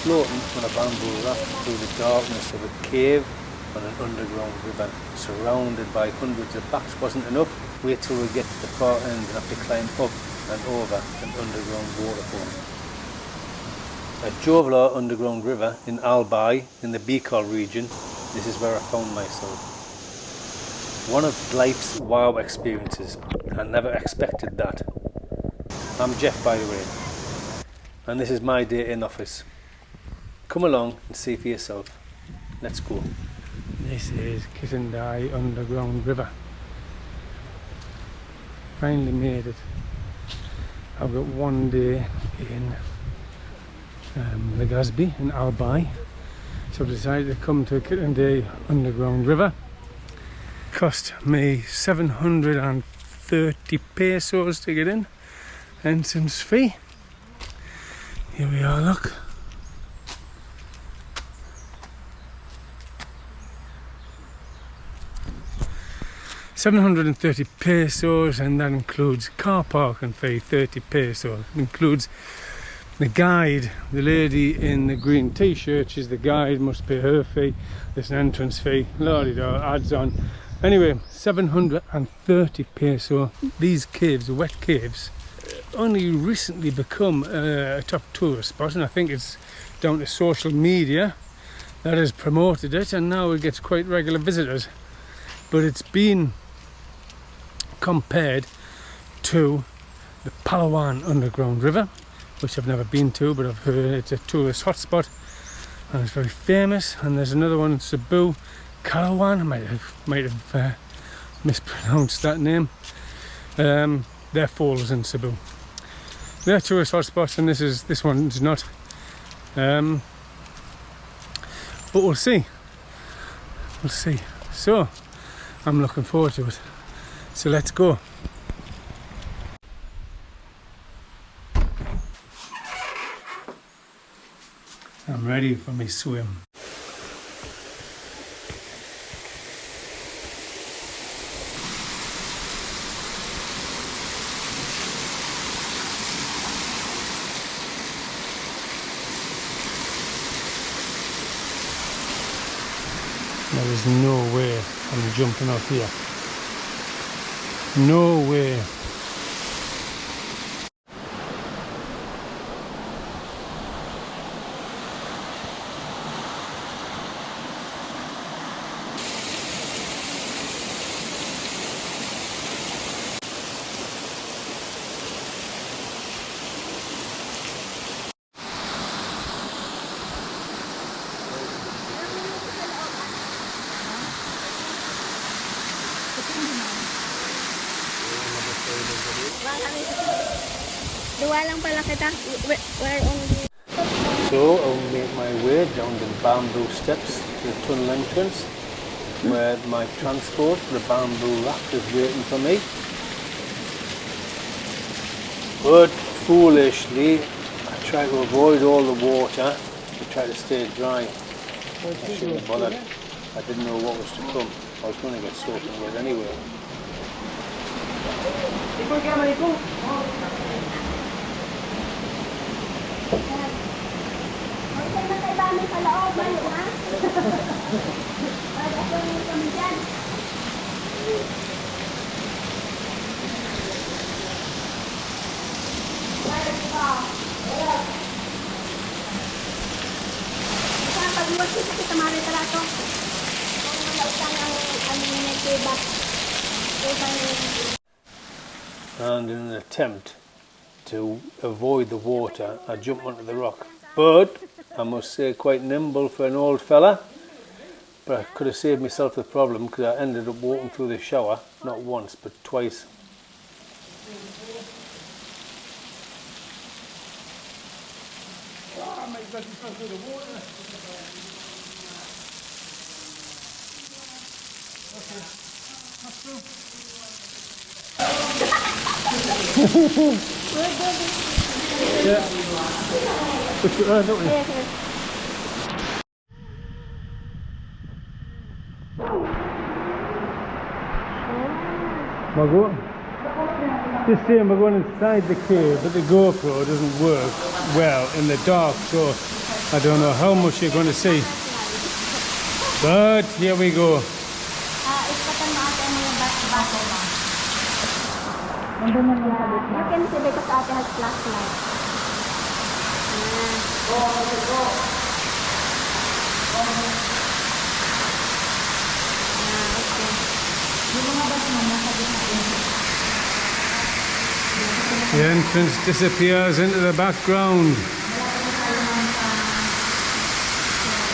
floating on a bamboo raft through the darkness of a cave on an underground river, surrounded by hundreds of bats. Wasn't enough? Wait till we get to the far end and have to climb up and over an underground waterfall. At Jovellar Underground River in Albay in the Bicol Region, this is where I found myself. One of life's wow experiences. I never expected that. I'm Jeff, by the way, and this is my day in office. Come along and see for yourself. Let's go. This is Quitinday Underground River. Finally made it. I've got one day in Legazpi in Albay, so I've decided to come to Quitinday Underground River. Cost me 730 pesos to get in, entrance fee. Here we are, look. $730 pesos, and that includes car parking fee, 30 pesos. It includes the guide, the lady in the green t-shirt, she's the guide, must pay her fee. There's an entrance fee, la-di-da, adds on. Anyway, 730 peso. These caves, the wet caves, only recently become a top tourist spot, and I think it's down to social media that has promoted it, and now it gets quite regular visitors. But it's been compared to the Palawan Underground River, which I've never been to, but I've heard it's a tourist hotspot and it's very famous. And there's another one in Cebu Kawasan. I might have mispronounced that name. They're falls in Cebu. They're tourist hotspots, and this one's not. But we'll see. We'll see. So I'm looking forward to it. So let's go. I'm ready for my swim. There is no way I'm jumping off here. No way. So I'll make my way down the bamboo steps to the tunnel entrance, where my transport, the bamboo raft, is waiting for me. But foolishly, I try to avoid all the water to try to stay dry. I shouldn't have bothered. I didn't know what was to come. I was going to get soaking wet anyway. And in an attempt to avoid the water, I jumped onto the rock. But I must say, quite nimble for an old fella. But I could have saved myself the problem, because I ended up walking through the shower, not once but twice. Yeah. Mago. Just saying, we're going inside the cave, but the GoPro doesn't work well in the dark, so I don't know how much you're going to see. But here we go. You can see because ate has flashlight. The entrance disappears into the background.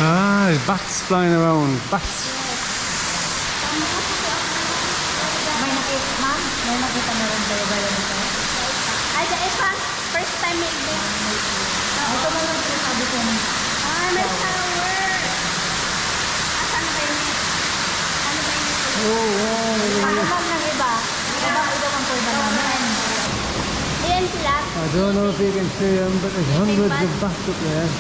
Ah, there's bats flying around. Bats. May nakita na rin kayo gala nito? Ay, sa isa, first time may ibig. Ito mo lang sabi ko. May tower! Asan ba yun? Ano ba yun? Pakamag ng iba. Iba ang pulba namin. Ayan sila. I don't know if you can see them, but there's hundreds of bats up there.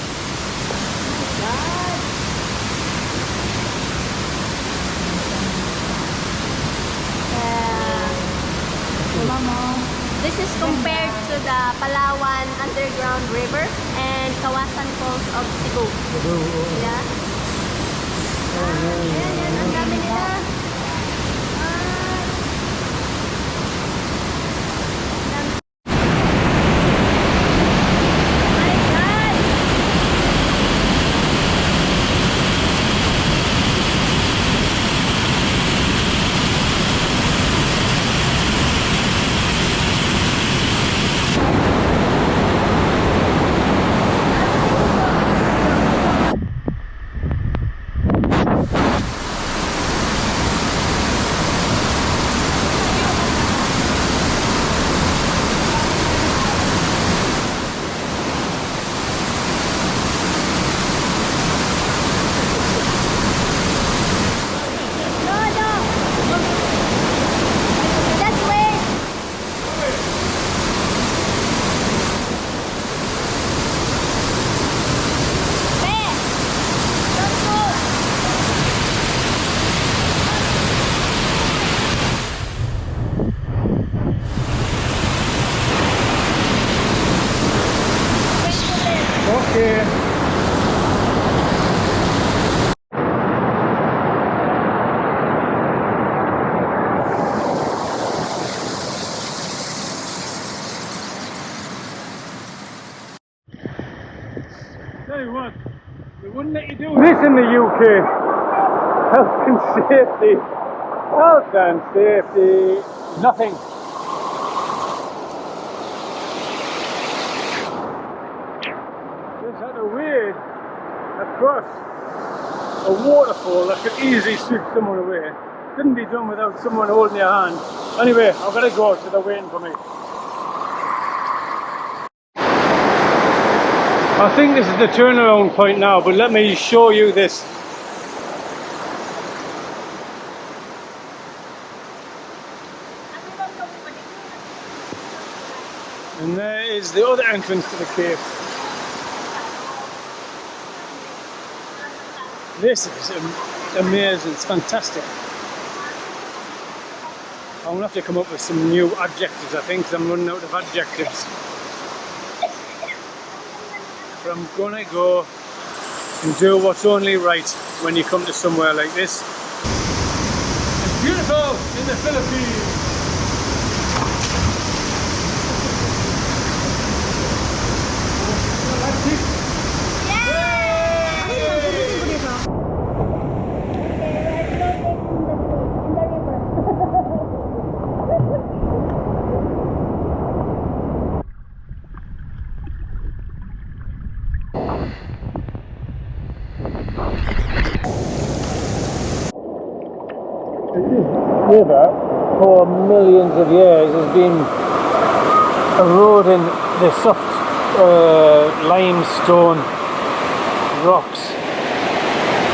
This is compared to the Palawan Underground River and Kawasan Falls of Cebu. Yeah. Ayan, ang dami nila. Tell you what, we wouldn't let you do this in the UK. Health and safety. Health and safety. Nothing. Just had to wade across a waterfall that could easily sweep someone away. Couldn't be done without someone holding your hand. Anyway, I've got to go, so they're waiting for me. I think this is the turnaround point now, but let me show you this. And there is the other entrance to the cave. This is amazing, it's fantastic. I'm going to have to come up with some new adjectives, I think, because I'm running out of adjectives. But I'm gonna go and do what's only right when you come to somewhere like this. It's beautiful in the Philippines. This river for millions of years has been eroding the soft limestone rocks,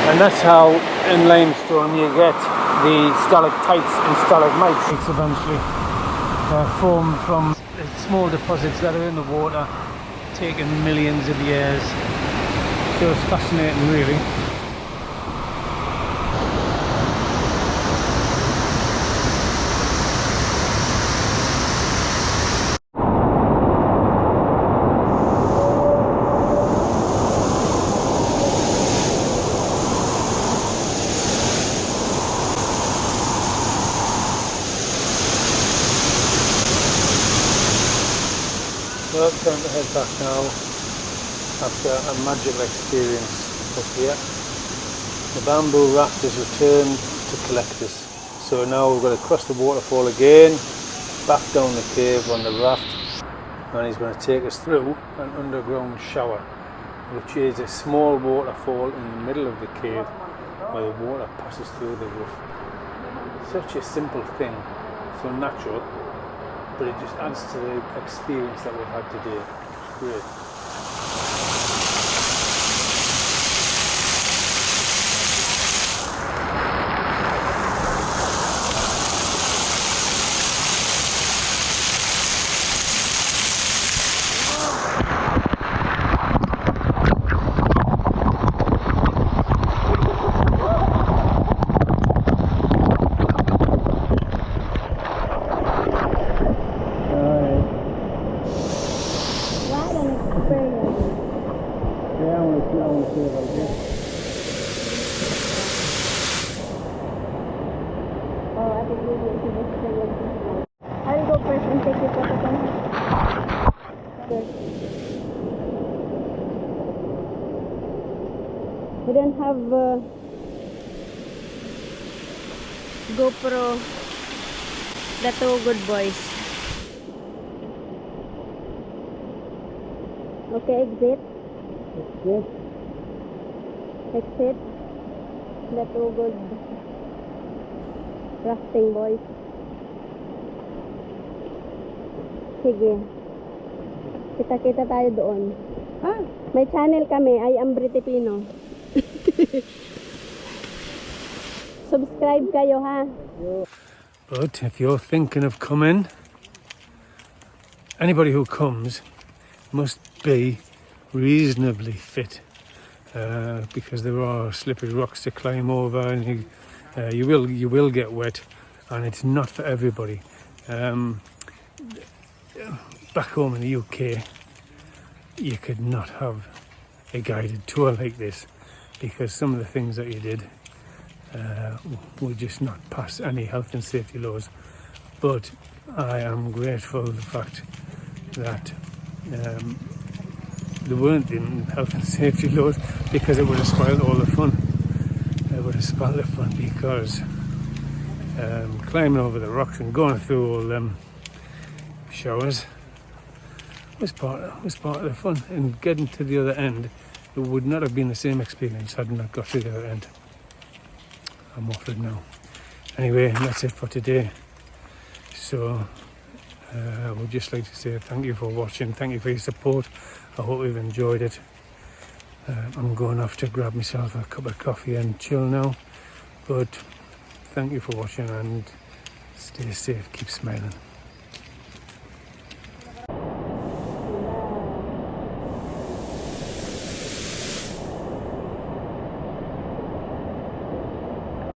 and that's how in limestone you get the stalactites and stalagmites. It's eventually formed from small deposits that are in the water, taking millions of years. So it's fascinating, really. Well, time to head back now after a magical experience up here. The bamboo raft has returned to collect us. So now we're going to cross the waterfall again, back down the cave on the raft, and he's going to take us through an underground shower, which is a small waterfall in the middle of the cave where the water passes through the roof. Such a simple thing, so natural, but it just adds to the experience that we've had today. It's great. I'll go first and take it up. We don't have GoPro. The two good boys. Okay, exit. Exit. The two good rafting boys. Sige. Kita-kita tayo doon. May channel kami, I am Britipino. Subscribe kayo, ha? But if you're thinking of coming, anybody who comes must be reasonably fit, because there are slippery rocks to climb over, and you will get wet, and it's not for everybody. Back home in the UK, you could not have a guided tour like this, because some of the things that you did would just not pass any health and safety laws. But I am grateful for the fact that there weren't in health and safety laws, because it would have spoiled all the fun. It would have spoiled the fun, because climbing over the rocks and going through all them showers was part of the fun, and getting to the other end, it would not have been the same experience had I not got to the other end. I'm off it now. Anyway, that's it for today. So I would just like to say thank you for watching, thank you for your support. I hope you've enjoyed it. I'm going off to grab myself a cup of coffee and chill now, but thank you for watching, and stay safe, keep smiling.